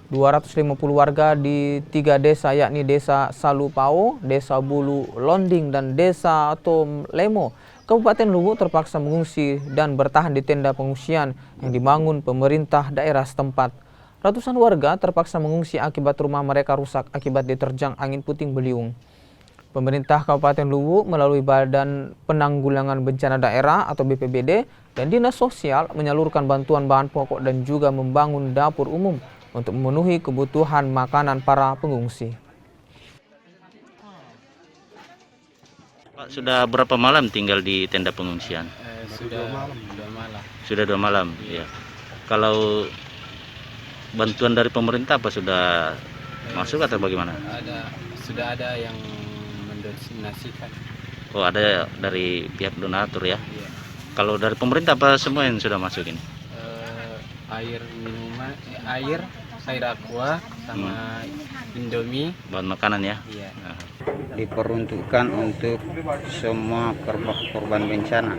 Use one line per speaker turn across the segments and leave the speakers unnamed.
250 warga di 3 desa yakni Desa Salupao, Desa Bulu Londing, dan Desa Tom Lemo, Kabupaten Luwu terpaksa mengungsi dan bertahan di tenda pengungsian yang dibangun pemerintah daerah setempat. Ratusan warga terpaksa mengungsi akibat rumah mereka rusak akibat diterjang angin puting beliung. Pemerintah Kabupaten Luwu melalui Badan Penanggulangan Bencana Daerah atau BPBD dan Dinas Sosial menyalurkan bantuan bahan pokok dan juga membangun dapur umum untuk memenuhi kebutuhan makanan para pengungsi.
Pak, sudah berapa malam tinggal di tenda pengungsian?
Sudah 2 malam.
Sudah 2 malam, ya. Kalau bantuan dari pemerintah apa sudah masuk atau bagaimana?
Sudah ada yang mendonasikan.
Oh, ada dari pihak donatur ya.
Iya.
Kalau dari pemerintah apa semua yang sudah masuk ini?
Air minuman, air aqua sama Indomie.
Bahan makanan ya.
Iya.
Diperuntukkan untuk semua korban bencana.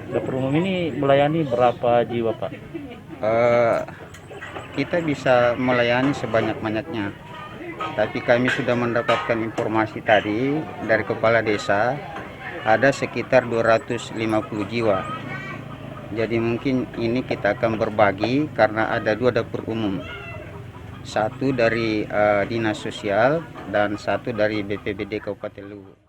Dapur umum ini melayani berapa jiwa, Pak?
Kita bisa melayani sebanyak-banyaknya, tapi kami sudah mendapatkan informasi tadi dari kepala desa ada sekitar 250 jiwa. Jadi mungkin ini kita akan berbagi karena ada 2 dapur umum, satu dari Dinas Sosial dan satu dari BPBD Kabupaten Luwu.